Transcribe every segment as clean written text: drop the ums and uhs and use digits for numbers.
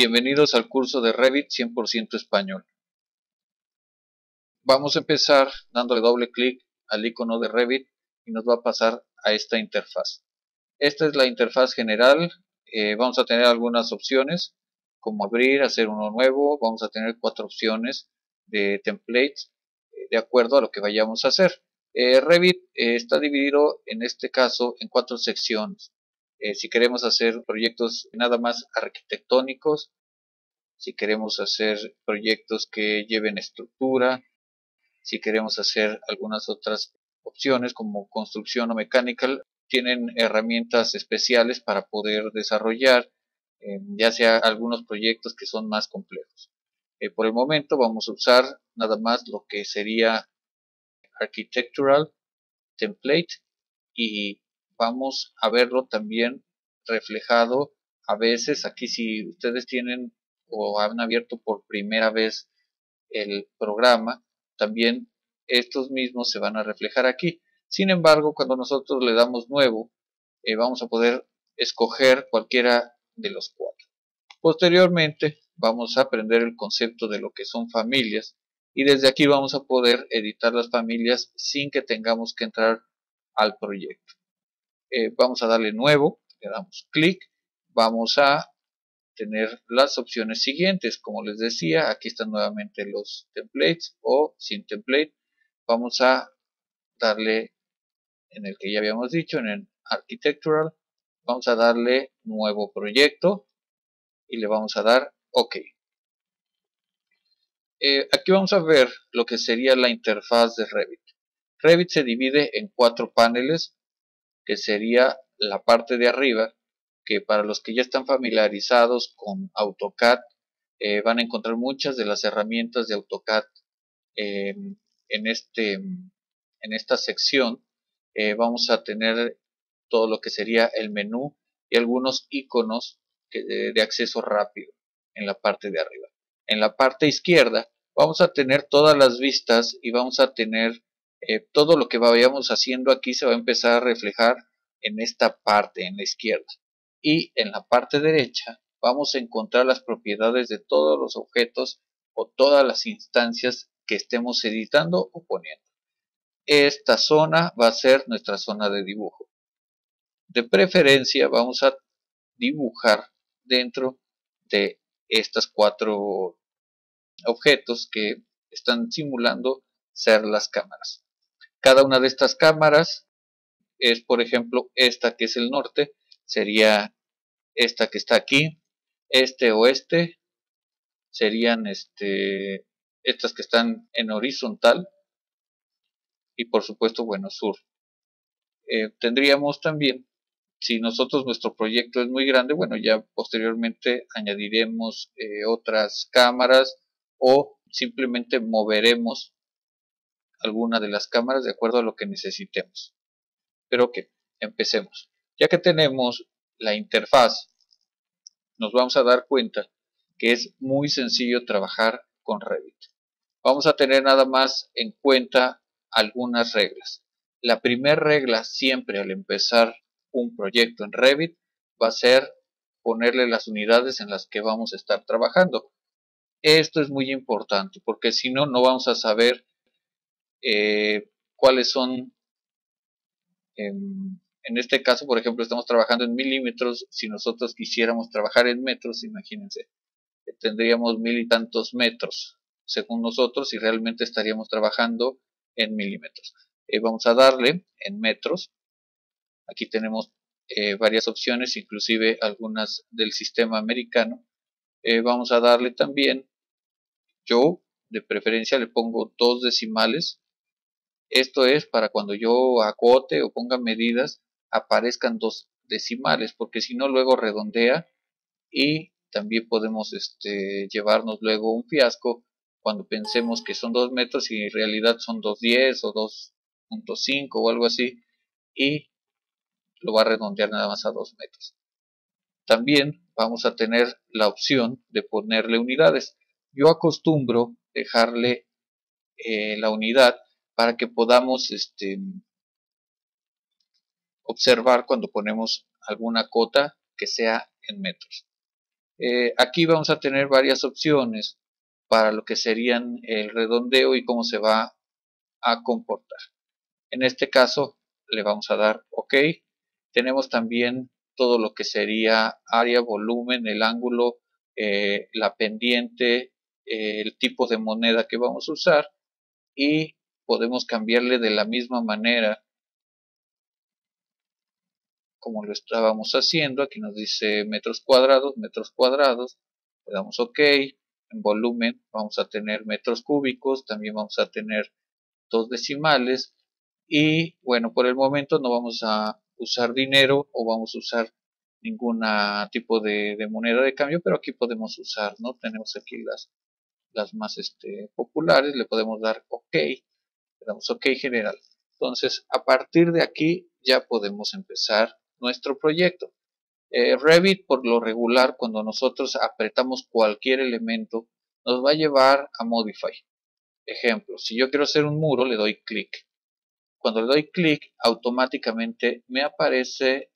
Bienvenidos al curso de Revit 100% español. Vamos a empezar dándole doble clic al icono de Revit y nos va a pasar a esta interfaz. Esta es la interfaz general. Vamos a tener algunas opciones como abrir, hacer uno nuevo. Vamos a tener 4 opciones de templates de acuerdo a lo que vayamos a hacer. Revit está dividido en este caso en 4 secciones. Si queremos hacer proyectos nada más arquitectónicos, si queremos hacer proyectos que lleven estructura, si queremos hacer algunas otras opciones como construcción o mechanical, tienen herramientas especiales para poder desarrollar ya sea algunos proyectos que son más complejos. Por el momento vamos a usar nada más lo que sería Architectural Template y vamos a verlo también reflejado a veces. Aquí si ustedes tienen o han abierto por primera vez el programa, también estos mismos se van a reflejar aquí. Sin embargo, cuando nosotros le damos nuevo, vamos a poder escoger cualquiera de los 4. Posteriormente vamos a aprender el concepto de lo que son familias y desde aquí vamos a poder editar las familias sin que tengamos que entrar al proyecto. Vamos a darle nuevo, le damos clic, vamos a tener las opciones siguientes. Como les decía, aquí están nuevamente los templates o sin template. Vamos a darle en el que ya habíamos dicho, en el Architectural, vamos a darle nuevo proyecto y le vamos a dar OK. Aquí vamos a ver lo que sería la interfaz de Revit. Revit se divide en 4 paneles, que sería la parte de arriba, que para los que ya están familiarizados con AutoCAD, van a encontrar muchas de las herramientas de AutoCAD en esta sección. Vamos a tener todo lo que sería el menú y algunos iconos de acceso rápido en la parte de arriba. En la parte izquierda vamos a tener todas las vistas y vamos a tener todo lo que vayamos haciendo aquí se va a empezar a reflejar en esta parte, en la izquierda. Y en la parte derecha vamos a encontrar las propiedades de todos los objetos o todas las instancias que estemos editando o poniendo. Esta zona va a ser nuestra zona de dibujo. De preferencia vamos a dibujar dentro de estas 4 objetos que están simulando ser las cámaras. Cada una de estas cámaras es, por ejemplo, esta que es el norte, sería esta que está aquí, este oeste, serían estas que están en horizontal y por supuesto, bueno, sur. Tendríamos también, si nuestro proyecto es muy grande, bueno, ya posteriormente añadiremos otras cámaras o simplemente moveremos alguna de las cámaras de acuerdo a lo que necesitemos. Pero que empecemos. Ya que tenemos la interfaz, nos vamos a dar cuenta que es muy sencillo trabajar con Revit. Vamos a tener nada más en cuenta algunas reglas. La primera regla siempre al empezar un proyecto en Revit va a ser ponerle las unidades en las que vamos a estar trabajando. Esto es muy importante porque si no, no vamos a saber cuáles son, en este caso, por ejemplo, estamos trabajando en milímetros. Si nosotros quisiéramos trabajar en metros, imagínense, tendríamos 1000 y tantos metros según nosotros y realmente estaríamos trabajando en milímetros. Vamos a darle en metros. Aquí tenemos varias opciones, inclusive algunas del sistema americano. Vamos a darle también, yo de preferencia le pongo 2 decimales. Esto es para cuando yo acote o ponga medidas aparezcan 2 decimales, porque si no luego redondea y también podemos llevarnos luego un fiasco cuando pensemos que son 2 metros y en realidad son 2.10 o 2.5 o algo así y lo va a redondear nada más a 2 metros. También vamos a tener la opción de ponerle unidades. Yo acostumbro dejarle la unidad para que podamos observar cuando ponemos alguna cota que sea en metros. Aquí vamos a tener varias opciones para lo que serían el redondeo y cómo se va a comportar. En este caso le vamos a dar OK. Tenemos también todo lo que sería área, volumen, el ángulo, la pendiente, el tipo de moneda que vamos a usar, y podemos cambiarle de la misma manera como lo estábamos haciendo. Aquí nos dice metros cuadrados, le damos OK. En volumen vamos a tener metros cúbicos, también vamos a tener dos decimales, y bueno, por el momento no vamos a usar dinero o vamos a usar ningún tipo de moneda de cambio, pero aquí podemos usar, ¿no? Tenemos aquí las más populares, le podemos dar OK, le damos OK general. Entonces, a partir de aquí ya podemos empezar nuestro proyecto. Revit, por lo regular, cuando nosotros apretamos cualquier elemento, nos va a llevar a Modify. Ejemplo, si yo quiero hacer un muro, le doy clic. Cuando le doy clic, automáticamente me aparece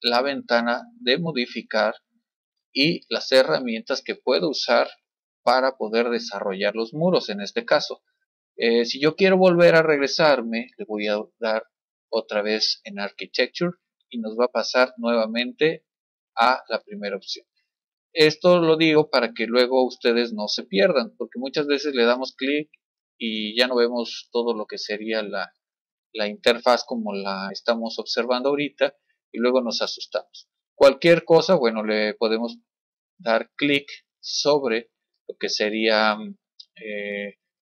la ventana de modificar y las herramientas que puedo usar para poder desarrollar los muros en este caso. Si yo quiero volver a regresarme, le voy a dar otra vez en Architecture y nos va a pasar nuevamente a la primera opción. Esto lo digo para que luego ustedes no se pierdan, porque muchas veces le damos clic y ya no vemos todo lo que sería la interfaz como la estamos observando ahorita, y luego nos asustamos. Cualquier cosa, bueno, le podemos dar clic sobre lo que sería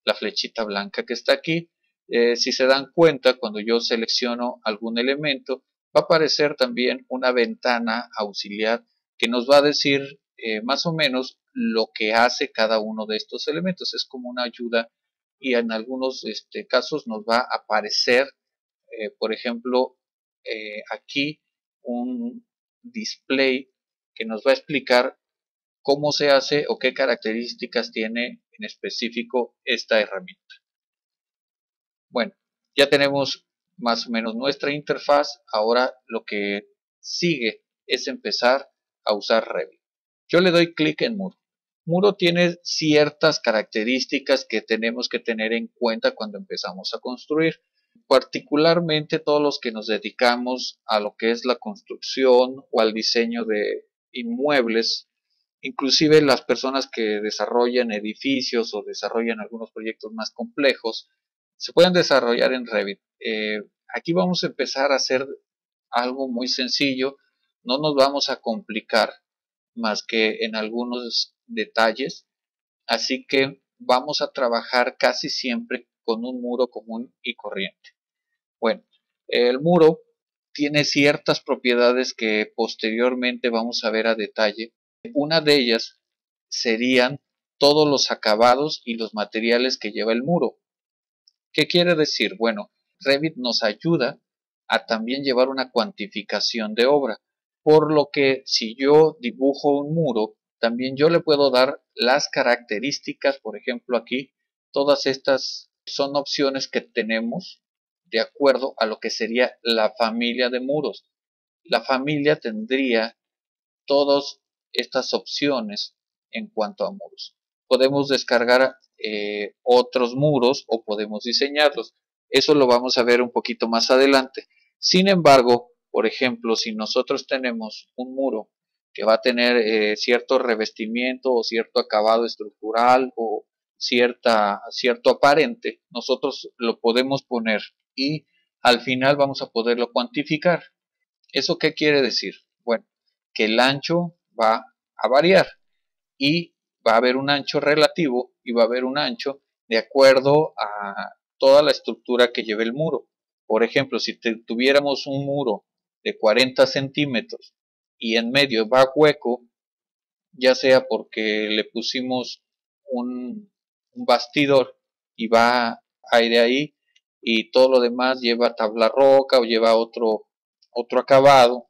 la flechita blanca que está aquí. Si se dan cuenta, cuando yo selecciono algún elemento, va a aparecer también una ventana auxiliar que nos va a decir más o menos lo que hace cada uno de estos elementos. Es como una ayuda, y en algunos casos nos va a aparecer, por ejemplo, aquí un display que nos va a explicar cómo se hace o qué características tiene en específico esta herramienta. Bueno, ya tenemos más o menos nuestra interfaz. Ahora lo que sigue es empezar a usar Revit. Yo le doy clic en Muro. Muro tiene ciertas características que tenemos que tener en cuenta cuando empezamos a construir. Particularmente todos los que nos dedicamos a lo que es la construcción o al diseño de inmuebles, inclusive las personas que desarrollan edificios o desarrollan algunos proyectos más complejos, se pueden desarrollar en Revit. Aquí vamos a empezar a hacer algo muy sencillo, no nos vamos a complicar más que en algunos detalles, así que vamos a trabajar casi siempre con un muro común y corriente. Bueno, el muro tiene ciertas propiedades que posteriormente vamos a ver a detalle. Una de ellas serían todos los acabados y los materiales que lleva el muro. ¿Qué quiere decir? Bueno, Revit nos ayuda a también llevar una cuantificación de obra, por lo que si yo dibujo un muro, también yo le puedo dar las características. Por ejemplo, aquí todas estas son opciones que tenemos de acuerdo a lo que sería la familia de muros. La familia tendría todas estas opciones en cuanto a muros. Podemos descargar otros muros o podemos diseñarlos. Eso lo vamos a ver un poquito más adelante. Sin embargo, por ejemplo, si nosotros tenemos un muro que va a tener cierto revestimiento o cierto acabado estructural o cierto aparente, nosotros lo podemos poner y al final vamos a poderlo cuantificar. ¿Eso qué quiere decir? Bueno, que el ancho va a variar y va a haber un ancho relativo y va a haber un ancho de acuerdo a toda la estructura que lleve el muro. Por ejemplo, si tuviéramos un muro de 40 centímetros y en medio va hueco, ya sea porque le pusimos un bastidor y va aire ahí, y todo lo demás lleva tabla roca o lleva otro acabado,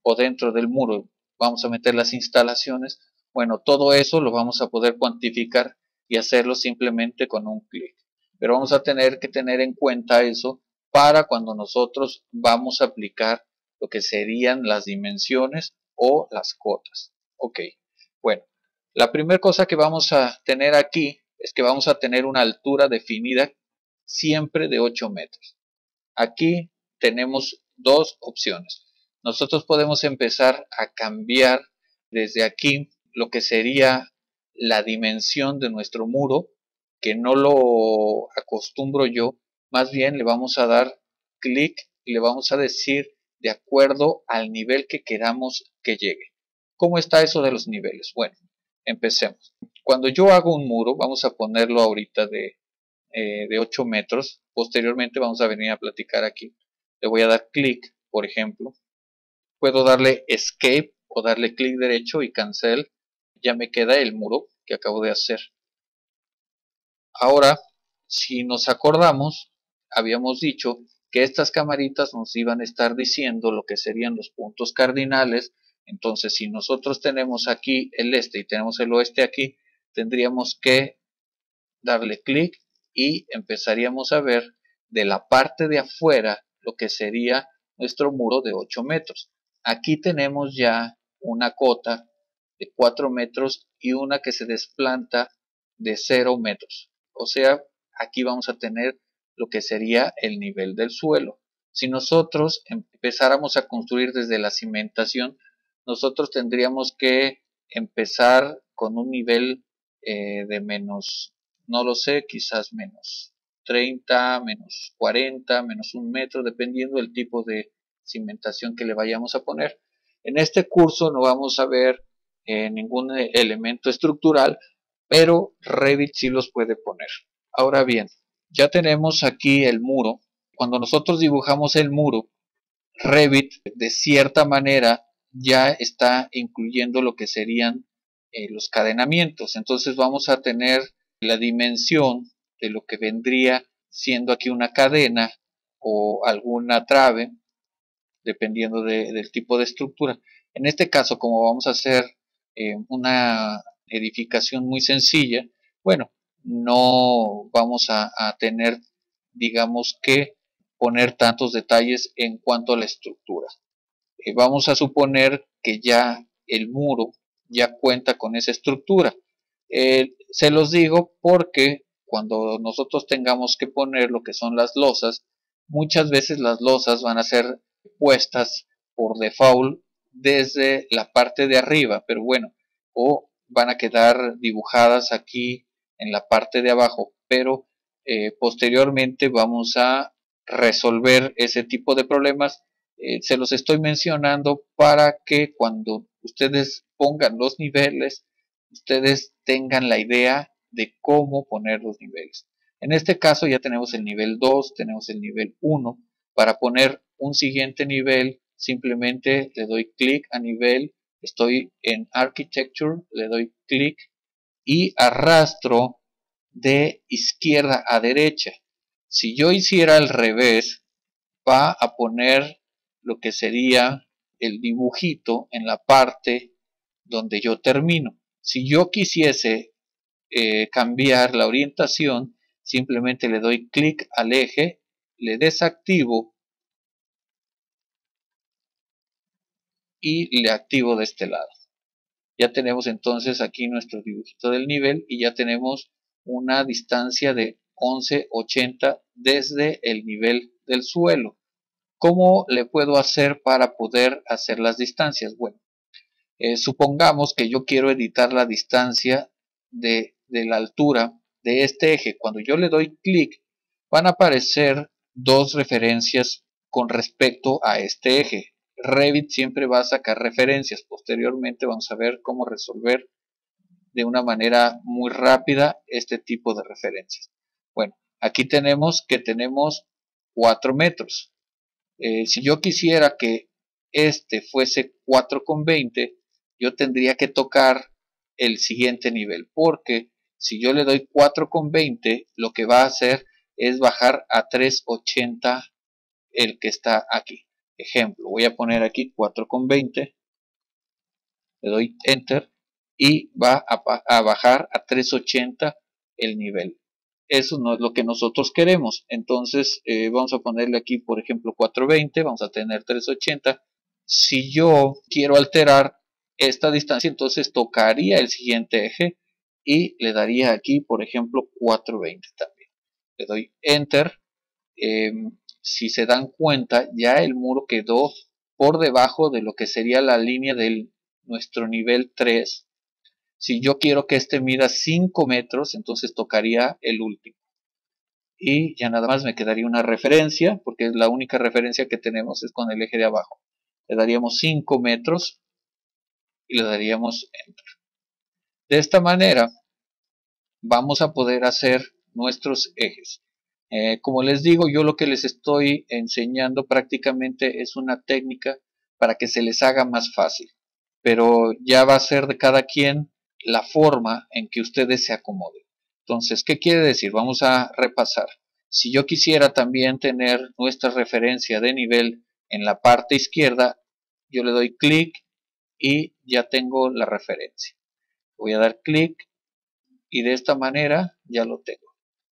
o dentro del muro vamos a meter las instalaciones. Bueno, todo eso lo vamos a poder cuantificar y hacerlo simplemente con un clic. Pero vamos a tener que tener en cuenta eso para cuando nosotros vamos a aplicar lo que serían las dimensiones o las cotas. Ok, La primera cosa que vamos a tener aquí es que vamos a tener una altura definida siempre de 8 metros. Aquí tenemos dos opciones. Nosotros podemos empezar a cambiar desde aquí lo que sería la dimensión de nuestro muro, que no lo acostumbro yo. Más bien le vamos a dar clic y le vamos a decir de acuerdo al nivel que queramos que llegue. ¿Cómo está eso de los niveles? Bueno, empecemos. Cuando yo hago un muro, vamos a ponerlo ahorita de 8 metros. Posteriormente vamos a venir a platicar aquí. Le voy a dar clic, por ejemplo. Puedo darle escape o darle clic derecho y cancel. Ya me queda el muro que acabo de hacer. Ahora, si nos acordamos, habíamos dicho que estas camaritas nos iban a estar diciendo lo que serían los puntos cardinales. Entonces, si nosotros tenemos aquí el este y tenemos el oeste aquí, tendríamos que darle clic y empezaríamos a ver de la parte de afuera lo que sería nuestro muro de 8 metros. Aquí tenemos ya una cota de 4 metros y una que se desplanta de 0 metros. O sea, aquí vamos a tener lo que sería el nivel del suelo. Si nosotros empezáramos a construir desde la cimentación, nosotros tendríamos que empezar con un nivel de menos, no lo sé, quizás menos 30, menos 40, menos 1 metro, dependiendo del tipo de cimentación que le vayamos a poner. En este curso no vamos a ver ningún elemento estructural, pero Revit sí los puede poner. Ahora bien, ya tenemos aquí el muro. Cuando nosotros dibujamos el muro, Revit de cierta manera ya está incluyendo lo que serían los cadenamientos. Entonces vamos a tener la dimensión de lo que vendría siendo aquí una cadena o alguna trave, dependiendo del tipo de estructura. En este caso, como vamos a hacer una edificación muy sencilla, bueno, no vamos a tener, digamos que, poner tantos detalles en cuanto a la estructura. Vamos a suponer que ya el muro ya cuenta con esa estructura. Se los digo porque cuando nosotros tengamos que poner lo que son las losas, muchas veces las losas van a ser puestas por default desde la parte de arriba, pero bueno, o van a quedar dibujadas aquí en la parte de abajo, pero posteriormente vamos a resolver ese tipo de problemas. Se los estoy mencionando para que cuando ustedes pongan los niveles, ustedes tengan la idea de cómo poner los niveles. En este caso ya tenemos el nivel 2, tenemos el nivel 1. Para poner un siguiente nivel, simplemente le doy clic a nivel, estoy en Architecture, le doy clic y arrastro de izquierda a derecha. Si yo hiciera al revés, va a poner lo que sería el dibujito en la parte donde yo termino. Si yo quisiese cambiar la orientación, simplemente le doy clic al eje, le desactivo y le activo de este lado. Ya tenemos entonces aquí nuestro dibujito del nivel y ya tenemos una distancia de 11,80 desde el nivel del suelo. ¿Cómo le puedo hacer para poder hacer las distancias? Bueno, supongamos que yo quiero editar la distancia de la altura de este eje. Cuando yo le doy clic, van a aparecer dos referencias con respecto a este eje. Revit siempre va a sacar referencias. Posteriormente vamos a ver cómo resolver de una manera muy rápida este tipo de referencias. Bueno, aquí tenemos que tenemos 4 metros. Si yo quisiera que este fuese 4,20, yo tendría que tocar el siguiente nivel, porque si yo le doy 4,20, lo que va a hacer es bajar a 3,80 el que está aquí. Ejemplo, voy a poner aquí 4,20, le doy enter y va a bajar a 3,80 el nivel. Eso no es lo que nosotros queremos. Entonces vamos a ponerle aquí, por ejemplo, 420, vamos a tener 380. Si yo quiero alterar esta distancia, entonces tocaría el siguiente eje y le daría aquí, por ejemplo, 420 también. Le doy Enter. Si se dan cuenta, ya el muro quedó por debajo de lo que sería la línea de nuestro nivel 3. Si yo quiero que este mida 5 metros, entonces tocaría el último. Y ya nada más me quedaría una referencia, porque es la única referencia que tenemos es con el eje de abajo. Le daríamos 5 metros y le daríamos Enter. De esta manera vamos a poder hacer nuestros ejes. Como les digo, yo lo que les estoy enseñando prácticamente es una técnica para que se les haga más fácil, pero ya va a ser de cada quien la forma en que ustedes se acomoden. Entonces, ¿qué quiere decir? Vamos a repasar. Si yo quisiera también tener nuestra referencia de nivel en la parte izquierda, yo le doy clic y ya tengo la referencia. Voy a dar clic y de esta manera ya lo tengo.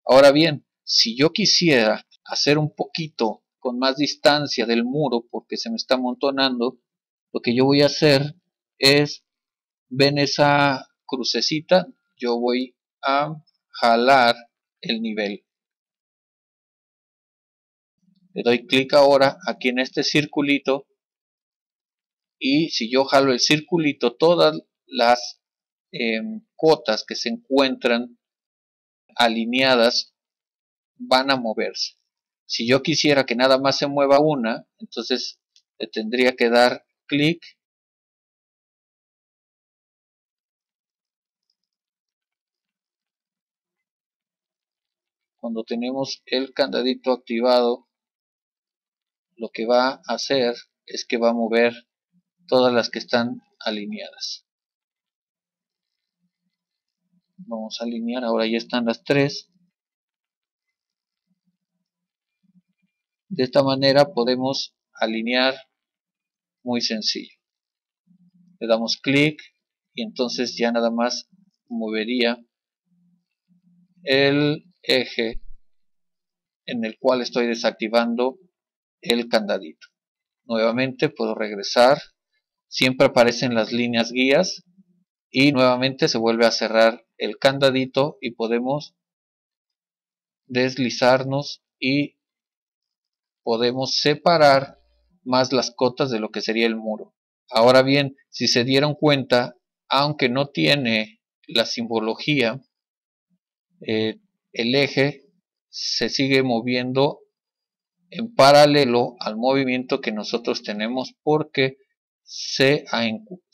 Ahora bien, si yo quisiera hacer un poquito con más distancia del muro porque se me está amontonando, lo que yo voy a hacer es, ven esa crucecita, yo voy a jalar el nivel. Le doy clic ahora aquí en este circulito y si yo jalo el circulito, todas las cotas que se encuentran alineadas van a moverse. Si yo quisiera que nada más se mueva una, entonces le tendría que dar clic cuando tenemos el candadito activado. Lo que va a hacer es que va a mover todas las que están alineadas. Vamos a alinear, ahora ya están las tres. De esta manera podemos alinear muy sencillo. Le damos clic y entonces ya nada más movería el eje en el cual estoy desactivando el candadito. Nuevamente puedo regresar, siempre aparecen las líneas guías y nuevamente se vuelve a cerrar el candadito y podemos deslizarnos y podemos separar más las cotas de lo que sería el muro. Ahora bien, si se dieron cuenta, aunque no tiene la simbología, el eje se sigue moviendo en paralelo al movimiento que nosotros tenemos porque se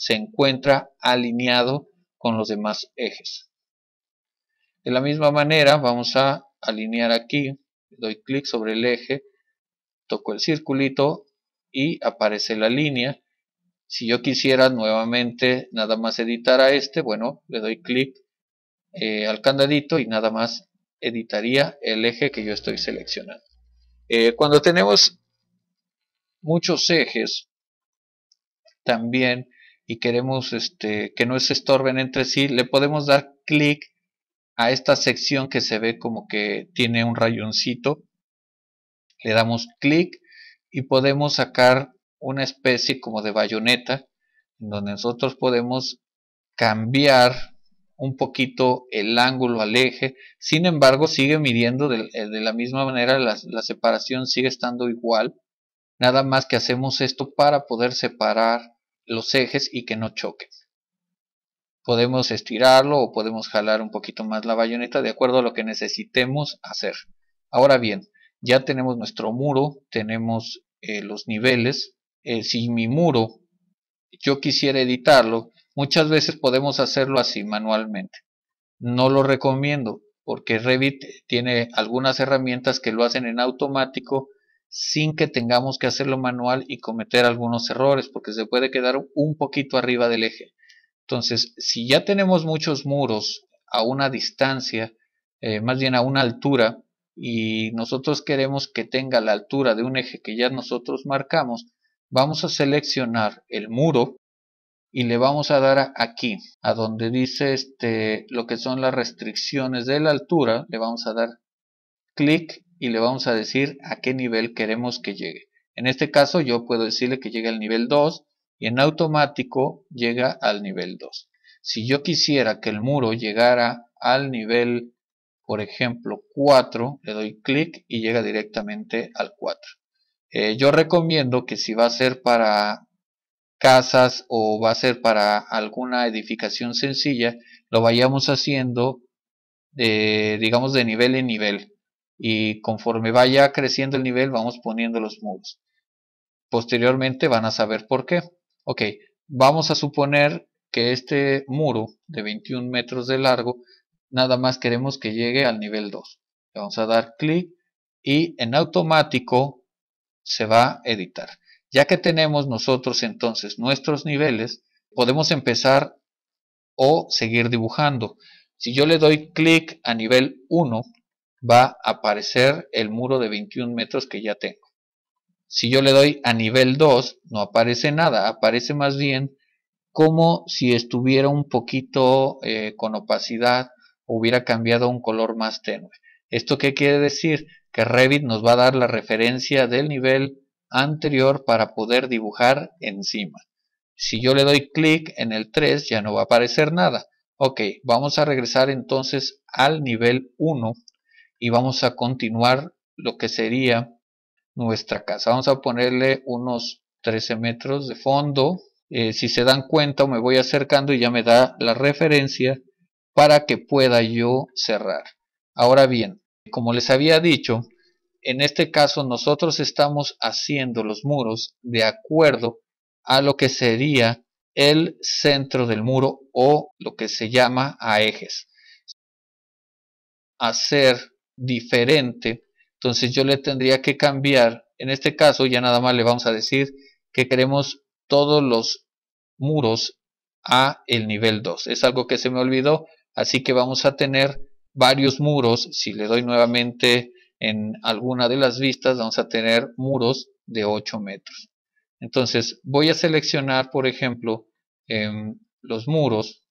encuentra alineado con los demás ejes. De la misma manera vamos a alinear aquí, doy clic sobre el eje, toco el circulito y aparece la línea. Si yo quisiera nuevamente nada más editar a este, bueno, le doy clic al candadito y nada más editaría el eje que yo estoy seleccionando. Cuando tenemos muchos ejes también y queremos que no se estorben entre sí, le podemos dar clic a esta sección que se ve como que tiene un rayoncito. Le damos clic y podemos sacar una especie como de bayoneta en donde nosotros podemos cambiar un poquito el ángulo al eje. Sin embargo, sigue midiendo de la misma manera, la separación sigue estando igual. Nada más que hacemos esto para poder separar los ejes y que no choquen. Podemos estirarlo o podemos jalar un poquito más la bayoneta de acuerdo a lo que necesitemos hacer. Ahora bien, ya tenemos nuestro muro, tenemos los niveles. Si mi muro yo quisiera editarlo, muchas veces podemos hacerlo así manualmente. No lo recomiendo porque Revit tiene algunas herramientas que lo hacen en automático sin que tengamos que hacerlo manual y cometer algunos errores porque se puede quedar un poquito arriba del eje. Entonces, si ya tenemos muchos muros a una distancia, más bien a una altura, y nosotros queremos que tenga la altura de un eje que ya nosotros marcamos, vamos a seleccionar el muro y le vamos a dar aquí, a donde dice lo que son las restricciones de la altura, le vamos a dar clic y le vamos a decir a qué nivel queremos que llegue. En este caso yo puedo decirle que llegue al nivel 2, y en automático llega al nivel 2. Si yo quisiera que el muro llegara al nivel, por ejemplo, 4, le doy clic y llega directamente al 4. Yo recomiendo que si va a ser para casas o va a ser para alguna edificación sencilla, lo vayamos haciendo digamos de nivel en nivel, y conforme vaya creciendo el nivel vamos poniendo los muros. Posteriormente van a saber por qué. Ok, vamos a suponer que este muro de 21 metros de largo nada más queremos que llegue al nivel 2. Le vamos a dar clic y en automático se va a editar. Ya que tenemos nosotros entonces nuestros niveles, podemos empezar o seguir dibujando. Si yo le doy clic a nivel 1, va a aparecer el muro de 21 metros que ya tengo. Si yo le doy a nivel 2, no aparece nada, aparece más bien como si estuviera un poquito con opacidad, o hubiera cambiado a un color más tenue. ¿Esto qué quiere decir? Que Revit nos va a dar la referencia del nivel anterior para poder dibujar encima. Si yo le doy clic en el 3, ya no va a aparecer nada. Ok, vamos a regresar entonces al nivel 1 y vamos a continuar lo que sería nuestra casa. Vamos a ponerle unos 13 metros de fondo. Si se dan cuenta, me voy acercando y ya me da la referencia para que pueda yo cerrar. Ahora bien, como les había dicho, en este caso nosotros estamos haciendo los muros de acuerdo a lo que sería el centro del muro, o lo que se llama a ejes. Hacer diferente, entonces yo le tendría que cambiar. En este caso ya nada más le vamos a decir que queremos todos los muros a el nivel 2. Es algo que se me olvidó, así que vamos a tener varios muros. Si le doy nuevamente en alguna de las vistas, vamos a tener muros de 8 metros. Entonces voy a seleccionar, por ejemplo, los muros,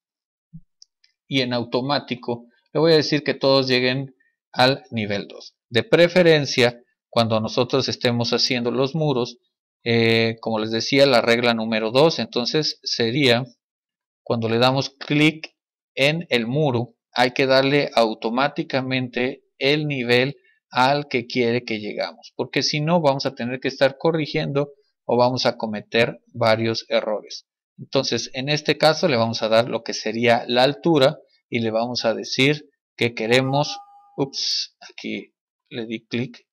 y en automático le voy a decir que todos lleguen al nivel 2. De preferencia, cuando nosotros estemos haciendo los muros, como les decía, la regla número 2, entonces sería cuando le damos clic en el muro, hay que darle automáticamente el nivel al que quiere que llegamos, porque si no vamos a tener que estar corrigiendo o vamos a cometer varios errores. Entonces en este caso le vamos a dar lo que sería la altura y le vamos a decir que queremos, aquí le di clic,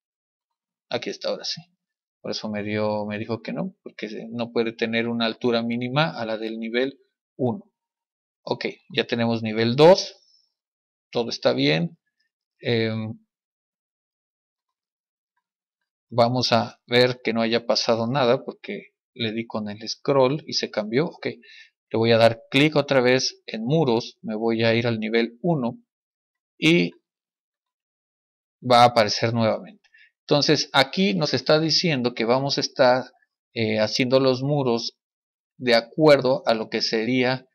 aquí está, ahora sí. Por eso me dijo que no, porque no puede tener una altura mínima a la del nivel 1. Ok, ya tenemos nivel 2, todo está bien. Vamos a ver que no haya pasado nada porque le di con el scroll y se cambió. Ok, le voy a dar clic otra vez en muros, me voy a ir al nivel 1 y va a aparecer nuevamente. Entonces aquí nos está diciendo que vamos a estar haciendo los muros de acuerdo a lo que sería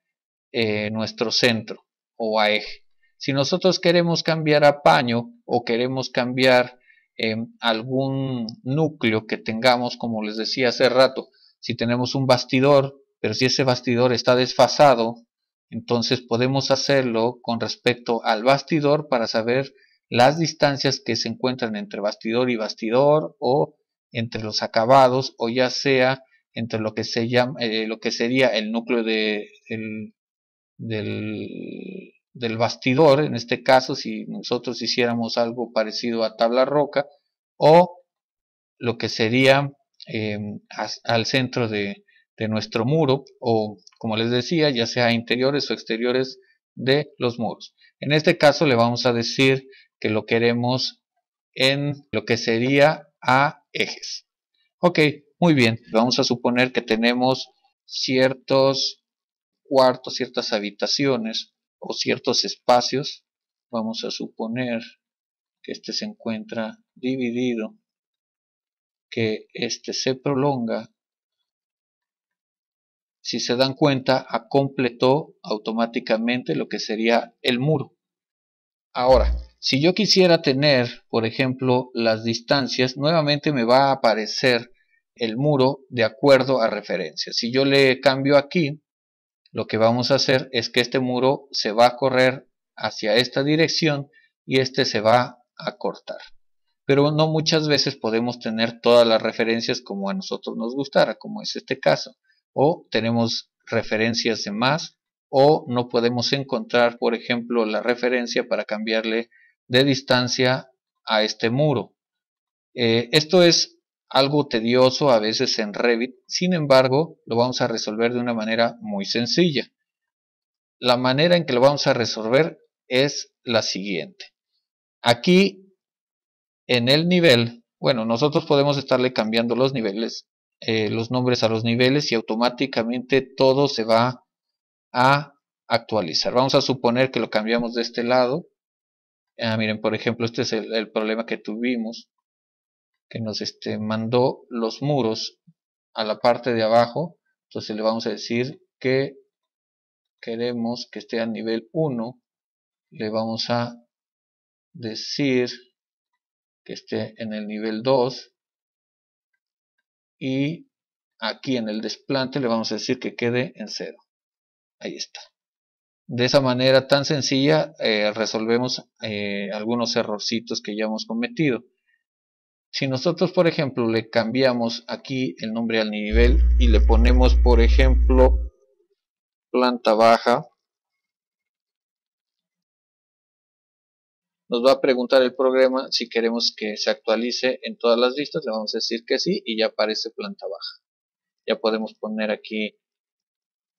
nuestro centro o a eje. Si nosotros queremos cambiar a paño o queremos cambiar algún núcleo que tengamos, como les decía hace rato, si tenemos un bastidor, pero si ese bastidor está desfasado, entonces podemos hacerlo con respecto al bastidor para saber las distancias que se encuentran entre bastidor y bastidor, o entre los acabados, o ya sea entre lo que se llama lo que sería el núcleo del bastidor. En este caso, si nosotros hiciéramos algo parecido a tabla roca, o lo que sería al centro de nuestro muro, o como les decía, ya sea interiores o exteriores de los muros. En este caso le vamos a decir que lo queremos en lo que sería a ejes. Ok, muy bien, vamos a suponer que tenemos ciertos cuartos, ciertas habitaciones o ciertos espacios. Vamos a suponer que este se encuentra dividido, que este se prolonga. Si se dan cuenta, completó automáticamente lo que sería el muro. Ahora, si yo quisiera tener, por ejemplo, las distancias, nuevamente me va a aparecer el muro de acuerdo a referencia. Si yo le cambio aquí, lo que vamos a hacer es que este muro se va a correr hacia esta dirección y este se va a cortar. Pero no muchas veces podemos tener todas las referencias como a nosotros nos gustara, como es este caso. O tenemos referencias de más, o no podemos encontrar, por ejemplo, la referencia para cambiarle de distancia a este muro. Esto es algo tedioso a veces en Revit, sin embargo, lo vamos a resolver de una manera muy sencilla. La manera en que lo vamos a resolver es la siguiente. Aquí en el nivel, bueno, nosotros podemos estarle cambiando los niveles, los nombres a los niveles y automáticamente todo se va a actualizar. Vamos a suponer que lo cambiamos de este lado. Miren, por ejemplo, este es el problema que tuvimos, que nos mandó los muros a la parte de abajo. Entonces le vamos a decir que queremos que esté a nivel 1. Le vamos a decir que esté en el nivel 2 y aquí en el desplante le vamos a decir que quede en 0. Ahí está. De esa manera tan sencilla resolvemos algunos errorcitos que ya hemos cometido. Si nosotros, por ejemplo, le cambiamos aquí el nombre al nivel y le ponemos, por ejemplo, planta baja, nos va a preguntar el programa si queremos que se actualice en todas las vistas. Le vamos a decir que sí y ya aparece planta baja. Ya podemos poner aquí,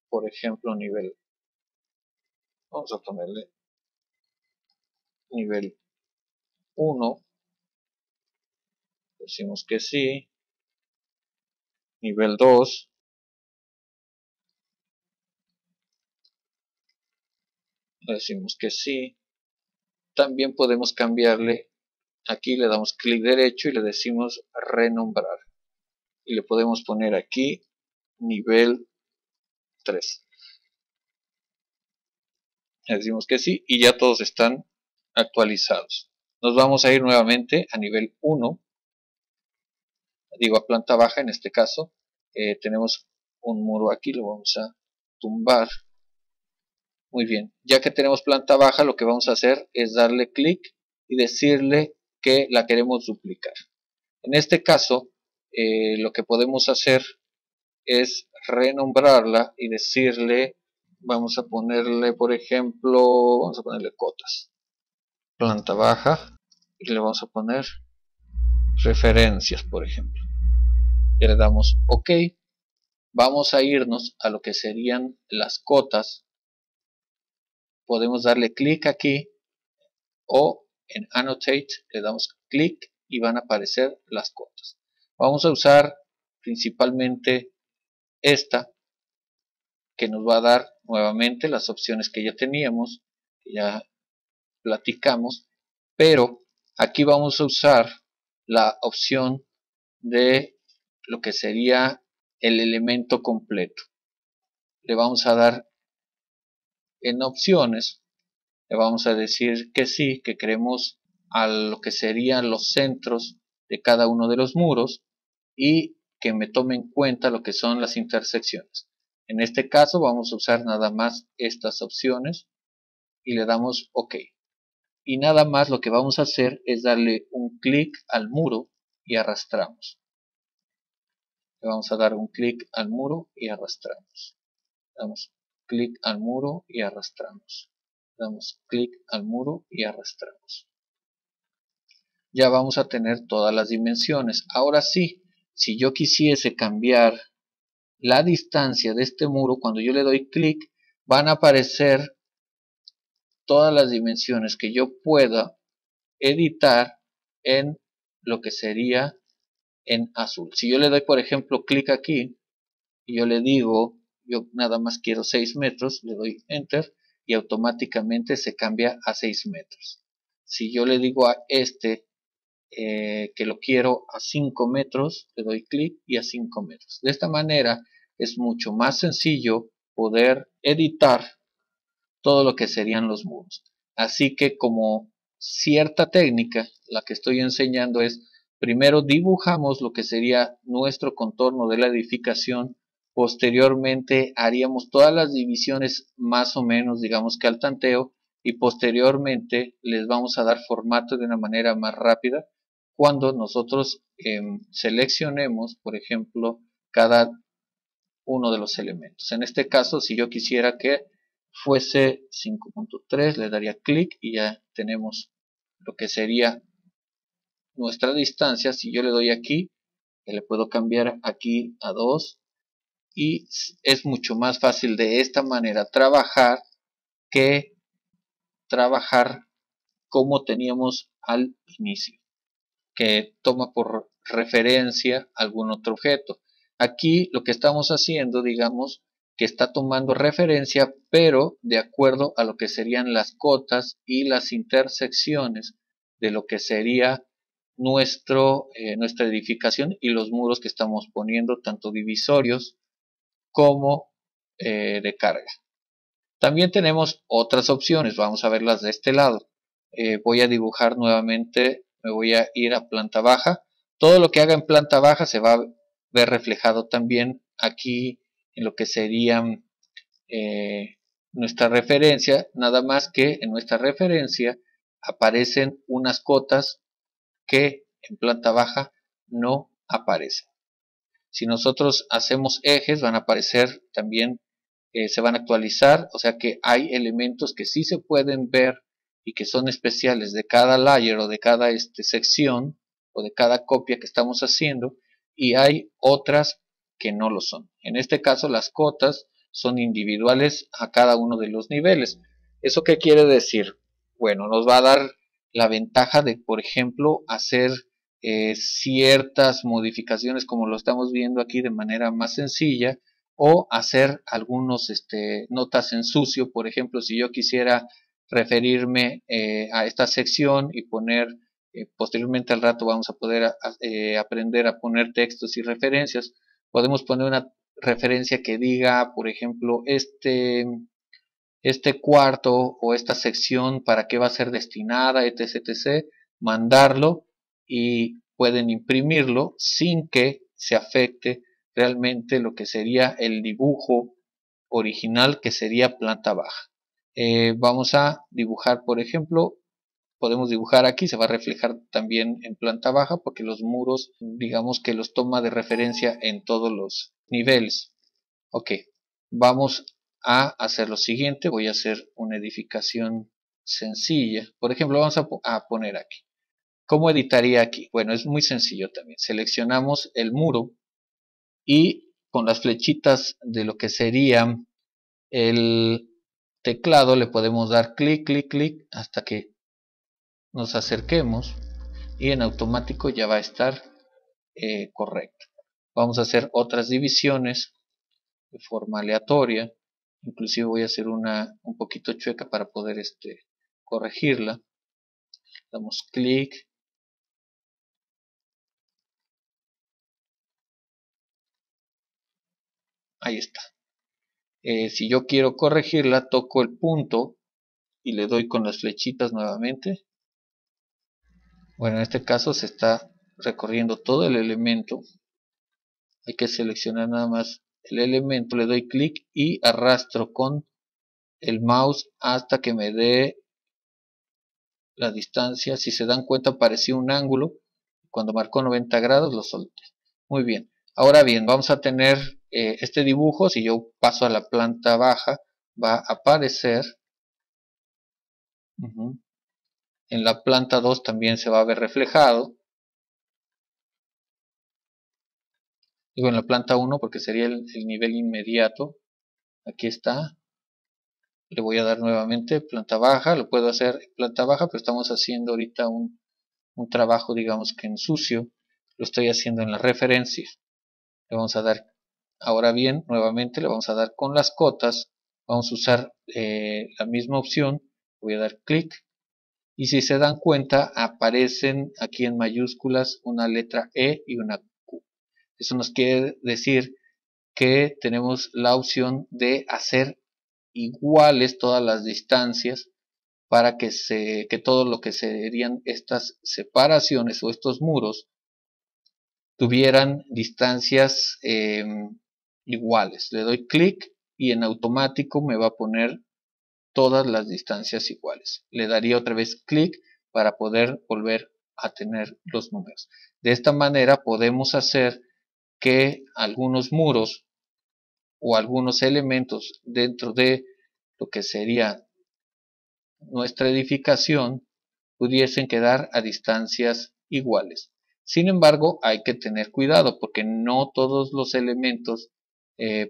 por ejemplo, nivel. Vamos a ponerle nivel 1. Decimos que sí. Nivel 2. Decimos que sí. También podemos cambiarle. Aquí le damos clic derecho y le decimos renombrar. Y le podemos poner aquí nivel 3. Le decimos que sí y ya todos están actualizados. Nos vamos a ir nuevamente a nivel 1. Digo a planta baja en este caso. Tenemos un muro aquí, lo vamos a tumbar. Muy bien, ya que tenemos planta baja, lo que vamos a hacer es darle clic y decirle que la queremos duplicar. En este caso, lo que podemos hacer es renombrarla y decirle, vamos a ponerle, por ejemplo, vamos a ponerle cotas. Planta baja y le vamos a poner referencias, por ejemplo. Ya le damos OK. Vamos a irnos a lo que serían las cotas. Podemos darle clic aquí o en Annotate le damos clic y van a aparecer las cotas. Vamos a usar principalmente esta que nos va a dar nuevamente las opciones que ya teníamos, que ya platicamos, pero aquí vamos a usar la opción de lo que sería el elemento completo. Le vamos a dar en opciones, le vamos a decir que sí, que queremos a lo que serían los centros de cada uno de los muros y que me tome en cuenta lo que son las intersecciones. En este caso vamos a usar nada más estas opciones y le damos OK. Y nada más lo que vamos a hacer es darle un clic al muro y arrastramos. Le vamos a dar un clic al muro y arrastramos. Damos clic al muro y arrastramos. Damos clic al muro y arrastramos. Ya vamos a tener todas las dimensiones. Ahora sí, si yo quisiese cambiar la distancia de este muro, cuando yo le doy clic, van a aparecer todas las dimensiones que yo pueda editar en lo que sería en azul. Si yo le doy, por ejemplo, clic aquí y yo le digo, yo nada más quiero 6 metros, le doy Enter y automáticamente se cambia a 6 metros. Si yo le digo a este que lo quiero a 5 metros, le doy clic y a 5 metros. De esta manera es mucho más sencillo poder editar todo lo que serían los muros. Así que como cierta técnica, la que estoy enseñando es primero dibujamos lo que sería nuestro contorno de la edificación, posteriormente haríamos todas las divisiones más o menos, digamos que al tanteo, y posteriormente les vamos a dar formato de una manera más rápida cuando nosotros seleccionemos, por ejemplo, cada uno de los elementos. En este caso, si yo quisiera que fuese 5.3, le daría clic y ya tenemos lo que sería nuestra distancia. Si yo le doy aquí, le puedo cambiar aquí a 2 y es mucho más fácil de esta manera trabajar que trabajar como teníamos al inicio, que toma por referencia algún otro objeto. Aquí lo que estamos haciendo, digamos, que está tomando referencia, pero de acuerdo a lo que serían las cotas y las intersecciones de lo que sería nuestra edificación y los muros que estamos poniendo, tanto divisorios como de carga. También tenemos otras opciones, vamos a verlas de este lado. Voy a dibujar nuevamente, me voy a ir a planta baja. Todo lo que haga en planta baja se va a ver reflejado también aquí en lo que sería nuestra referencia, nada más que en nuestra referencia aparecen unas cotas que en planta baja no aparecen. Si nosotros hacemos ejes, van a aparecer también, se van a actualizar, o sea que hay elementos que sí se pueden ver y que son especiales de cada layer o de cada sección o de cada copia que estamos haciendo, y hay otras que no lo son. En este caso las cotas son individuales a cada uno de los niveles. ¿Eso qué quiere decir? Bueno, nos va a dar la ventaja de, por ejemplo, hacer ciertas modificaciones como lo estamos viendo aquí de manera más sencilla, o hacer algunos notas en sucio. Por ejemplo, si yo quisiera referirme a esta sección y poner posteriormente al rato vamos a poder aprender a poner textos y referencias. Podemos poner una referencia que diga, por ejemplo, este cuarto o esta sección para qué va a ser destinada, etc, etc, mandarlo y pueden imprimirlo sin que se afecte realmente lo que sería el dibujo original, que sería planta baja. Vamos a dibujar, por ejemplo, podemos dibujar aquí, se va a reflejar también en planta baja porque los muros, digamos que los toma de referencia en todos los niveles. Ok, vamos a hacer lo siguiente. Voy a hacer una edificación sencilla. Por ejemplo, vamos a poner aquí. ¿Cómo editaría aquí? Bueno, es muy sencillo también. Seleccionamos el muro y con las flechitas de lo que sería el teclado le podemos dar clic, clic, clic hasta que nos acerquemos y en automático ya va a estar correcto. Vamos a hacer otras divisiones de forma aleatoria. Inclusive voy a hacer una un poquito chueca para poder corregirla. Damos clic. Ahí está. Si yo quiero corregirla, toco el punto y le doy con las flechitas nuevamente. Bueno, en este caso se está recorriendo todo el elemento. Hay que seleccionar nada más el elemento, le doy clic y arrastro con el mouse hasta que me dé la distancia. Si se dan cuenta, apareció un ángulo. Cuando marcó 90 grados lo solté. Muy bien. Ahora bien, vamos a tener este dibujo. Si yo paso a la planta baja, va a aparecer. En la planta 2 también se va a ver reflejado. Digo en la planta 1 porque sería el nivel inmediato. Aquí está. Le voy a dar nuevamente planta baja. Lo puedo hacer en planta baja, pero estamos haciendo ahorita un trabajo, digamos que en sucio. Lo estoy haciendo en la referencia. Le vamos a dar, ahora bien, nuevamente le vamos a dar con las cotas. Vamos a usar la misma opción. Voy a dar clic. Y si se dan cuenta, aparecen aquí en mayúsculas una letra E y una Q. Eso nos quiere decir que tenemos la opción de hacer iguales todas las distancias para que todo lo que serían estas separaciones o estos muros tuvieran distancias iguales. Le doy clic y en automático me va a poner todas las distancias iguales. Le daría otra vez clic para poder volver a tener los números. De esta manera podemos hacer que algunos muros o algunos elementos dentro de lo que sería nuestra edificación pudiesen quedar a distancias iguales. Sin embargo, hay que tener cuidado porque no todos los elementos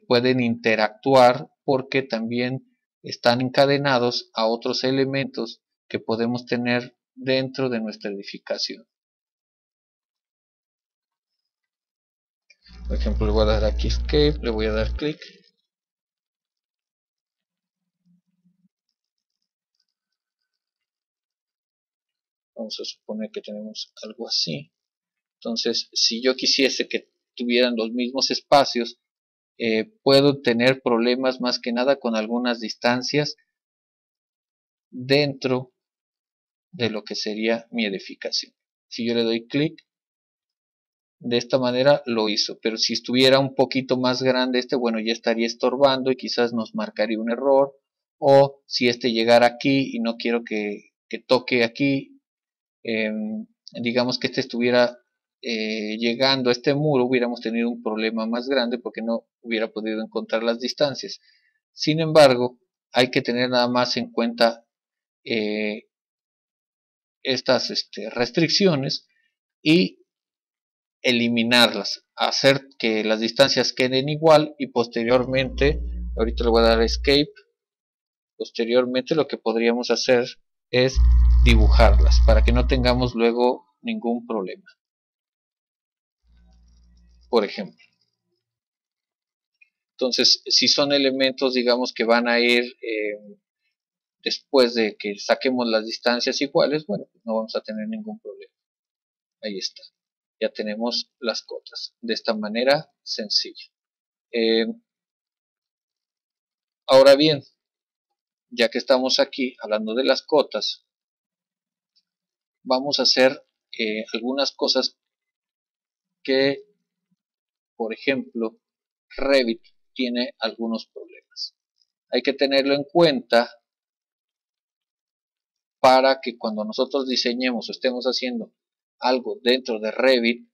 pueden interactuar, porque también están encadenados a otros elementos que podemos tener dentro de nuestra edificación. Por ejemplo, le voy a dar aquí Escape, le voy a dar clic. Vamos a suponer que tenemos algo así. Entonces, si yo quisiese que tuvieran los mismos espacios, puedo tener problemas más que nada con algunas distancias dentro de lo que sería mi edificación. Si yo le doy clic, de esta manera lo hizo, pero si estuviera un poquito más grande bueno, ya estaría estorbando y quizás nos marcaría un error, o si llegara aquí y no quiero que toque aquí, digamos que estuviera llegando a este muro, hubiéramos tenido un problema más grande porque no hubiera podido encontrar las distancias. Sin embargo, hay que tener nada más en cuenta estas restricciones y eliminarlas, hacer que las distancias queden igual y posteriormente, ahorita le voy a dar Escape, posteriormente lo que podríamos hacer es dibujarlas para que no tengamos luego ningún problema. Por ejemplo, entonces si son elementos, digamos, que van a ir después de que saquemos las distancias iguales, bueno, pues no vamos a tener ningún problema. Ahí está, ya tenemos las cotas de esta manera sencilla. Ahora bien, ya que estamos aquí hablando de las cotas, vamos a hacer algunas cosas que, por ejemplo, Revit tiene algunos problemas. Hay que tenerlo en cuenta para que cuando nosotros diseñemos o estemos haciendo algo dentro de Revit,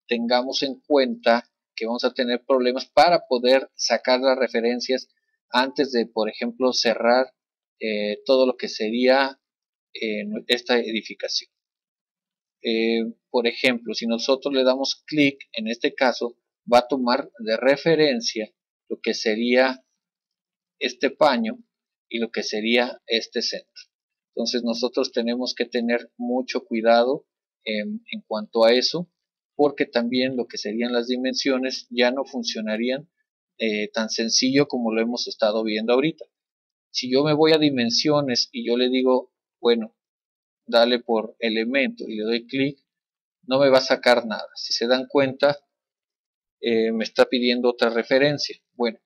tengamos en cuenta que vamos a tener problemas para poder sacar las referencias antes de, por ejemplo, cerrar todo lo que sería esta edificación. Por ejemplo, si nosotros le damos clic, en este caso va a tomar de referencia lo que sería este paño y lo que sería este centro. Entonces nosotros tenemos que tener mucho cuidado en cuanto a eso, porque también lo que serían las dimensiones ya no funcionarían tan sencillo como lo hemos estado viendo ahorita. Si yo me voy a dimensiones y yo le digo, bueno, dale por elemento y le doy clic, no me va a sacar nada. Si se dan cuenta, me está pidiendo otra referencia. Bueno,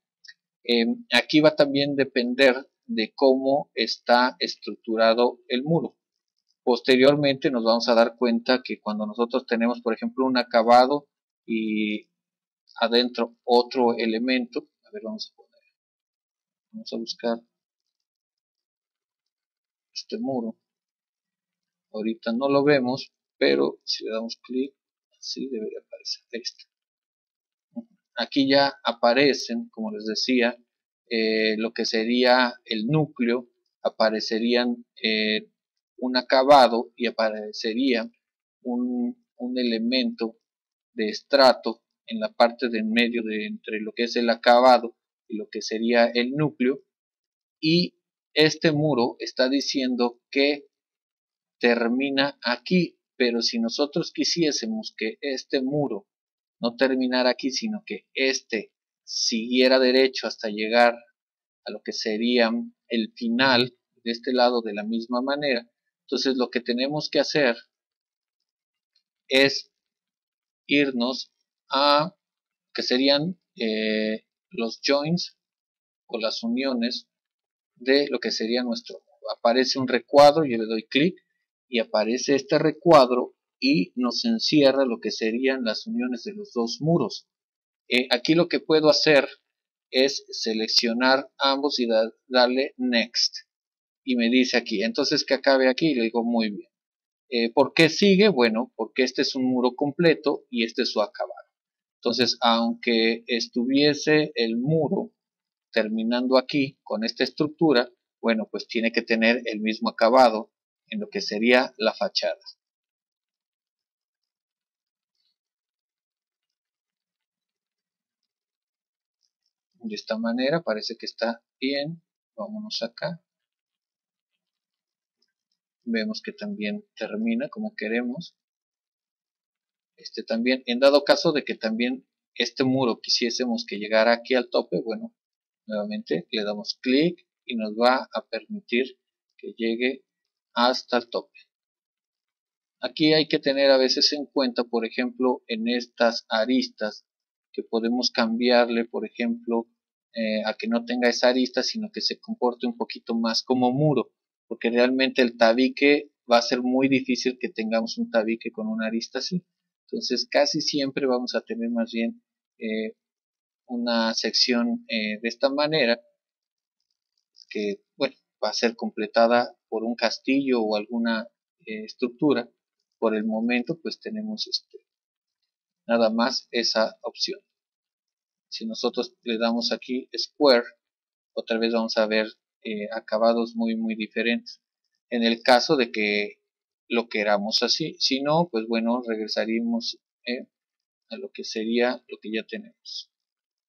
aquí va también a depender de cómo está estructurado el muro. Posteriormente nos vamos a dar cuenta que cuando nosotros tenemos, por ejemplo, un acabado y adentro otro elemento, a ver, vamos a buscar este muro. Ahorita no lo vemos, pero si le damos clic, así debería aparecer. Ahí está. Aquí ya aparecen, como les decía, lo que sería el núcleo, aparecerían un acabado y aparecería un elemento de estrato en la parte de en medio de entre lo que es el acabado y lo que sería el núcleo, y este muro está diciendo que termina aquí, pero si nosotros quisiésemos que este muro no terminara aquí, sino que siguiera derecho hasta llegar a lo que sería el final de este lado de la misma manera, entonces lo que tenemos que hacer es irnos a que serían los joins o las uniones de lo que sería nuestro. Aparece un recuadro, yo le doy clic y aparece este recuadro y nos encierra lo que serían las uniones de los dos muros. Aquí lo que puedo hacer es seleccionar ambos y darle Next. Y me dice aquí, entonces que acabe aquí. Y le digo, muy bien. ¿Por qué sigue? Bueno, porque este es un muro completo y este es su acabado. Entonces, aunque estuviese el muro terminando aquí con esta estructura, bueno, pues tiene que tener el mismo acabado en lo que sería la fachada. De esta manera parece que está bien. Vámonos acá. Vemos que también termina como queremos. Este también, en dado caso de que también este muro quisiésemos que llegara aquí al tope, bueno, nuevamente le damos clic y nos va a permitir que llegue hasta el tope. Aquí hay que tener a veces en cuenta, por ejemplo, en estas aristas, que podemos cambiarle, por ejemplo, a que no tenga esa arista, sino que se comporte un poquito más como muro, porque realmente el tabique va a ser muy difícil que tengamos un tabique con una arista así. Entonces casi siempre vamos a tener más bien una sección de esta manera, que bueno, va a ser completada por un castillo o alguna estructura. Por el momento pues tenemos nada más esa opción. Si nosotros le damos aquí Square, otra vez vamos a ver acabados muy diferentes. En el caso de que lo queramos así, si no, pues bueno, regresaríamos a lo que sería lo que ya tenemos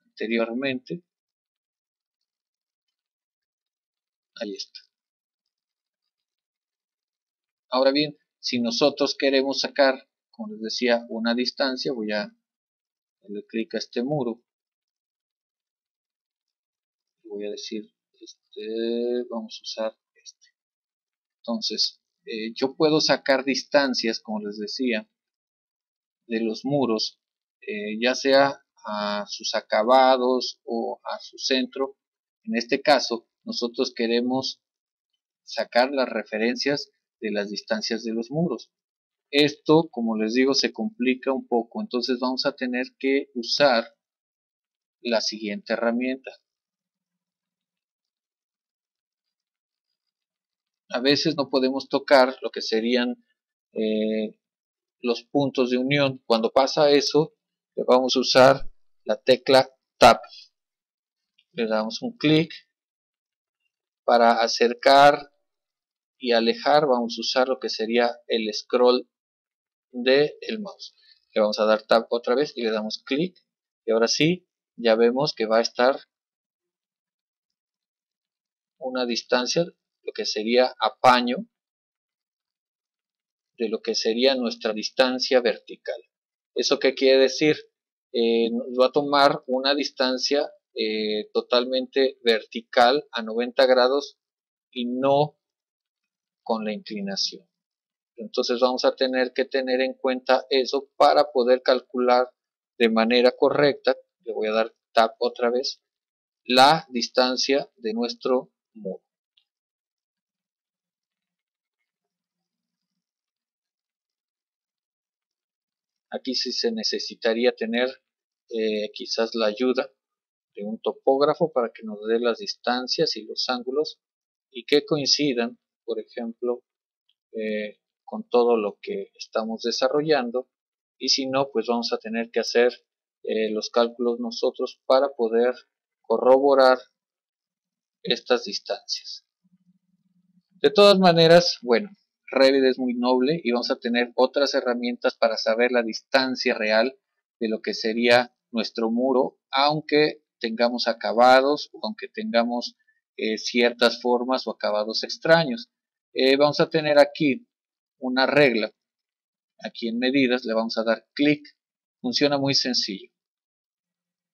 anteriormente. Ahí está. Ahora bien, si nosotros queremos sacar, como les decía, una distancia, voy a darle clic a este muro. Voy a decir, vamos a usar este. Entonces, yo puedo sacar distancias, como les decía, de los muros, ya sea a sus acabados o a su centro. En este caso, nosotros queremos sacar las referencias de las distancias de los muros. Esto, como les digo, se complica un poco, entonces vamos a tener que usar la siguiente herramienta. A veces no podemos tocar lo que serían los puntos de unión. Cuando pasa eso, le vamos a usar la tecla Tab. Le damos un clic. Para acercar y alejar vamos a usar lo que sería el scroll del mouse. Le vamos a dar Tab otra vez y le damos clic. Y ahora sí, ya vemos que va a estar una distancia, lo que sería apaño, de lo que sería nuestra distancia vertical. ¿Eso qué quiere decir? Nos va a tomar una distancia totalmente vertical a 90 grados y no con la inclinación. Entonces vamos a tener que tener en cuenta eso para poder calcular de manera correcta. Le voy a dar Tab otra vez, la distancia de nuestro muro. Aquí sí se necesitaría tener quizás la ayuda de un topógrafo para que nos dé las distancias y los ángulos y que coincidan, por ejemplo, con todo lo que estamos desarrollando, y si no, pues vamos a tener que hacer los cálculos nosotros para poder corroborar estas distancias. De todas maneras, bueno, Revit es muy noble y vamos a tener otras herramientas para saber la distancia real de lo que sería nuestro muro, aunque tengamos acabados o aunque tengamos ciertas formas o acabados extraños. Vamos a tener aquí una regla. Aquí en medidas le vamos a dar clic. Funciona muy sencillo.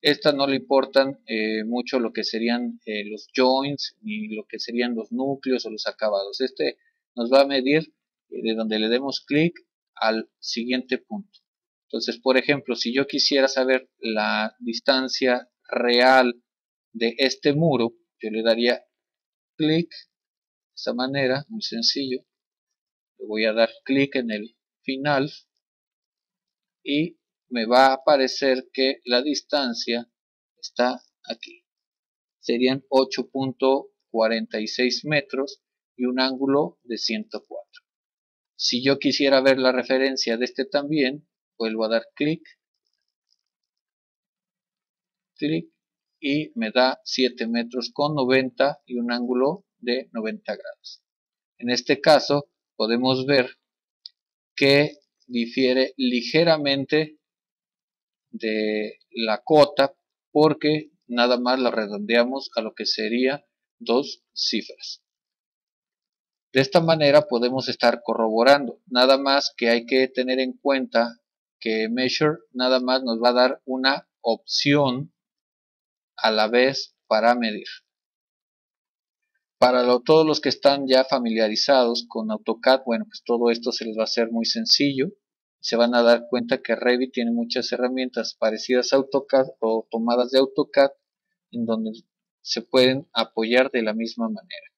Esta no le importan mucho lo que serían los joints ni lo que serían los núcleos o los acabados. Este nos va a medir de donde le demos clic al siguiente punto. Entonces, por ejemplo, si yo quisiera saber la distancia real de este muro, yo le daría clic de esta manera, muy sencillo. Le voy a dar clic en el final y me va a aparecer que la distancia está aquí. Serían 8.46 metros y un ángulo de 104. Si yo quisiera ver la referencia de este también, vuelvo a dar clic y me da 7 metros con 90 y un ángulo de 90 grados. En este caso podemos ver que difiere ligeramente de la cota porque nada más la redondeamos a lo que sería 2 cifras. De esta manera podemos estar corroborando, nada más que hay que tener en cuenta que Measure nada más nos va a dar una opción a la vez para medir. Para todos los que están ya familiarizados con AutoCAD, bueno, pues todo esto se les va a hacer muy sencillo. Se van a dar cuenta que Revit tiene muchas herramientas parecidas a AutoCAD o tomadas de AutoCAD en donde se pueden apoyar de la misma manera.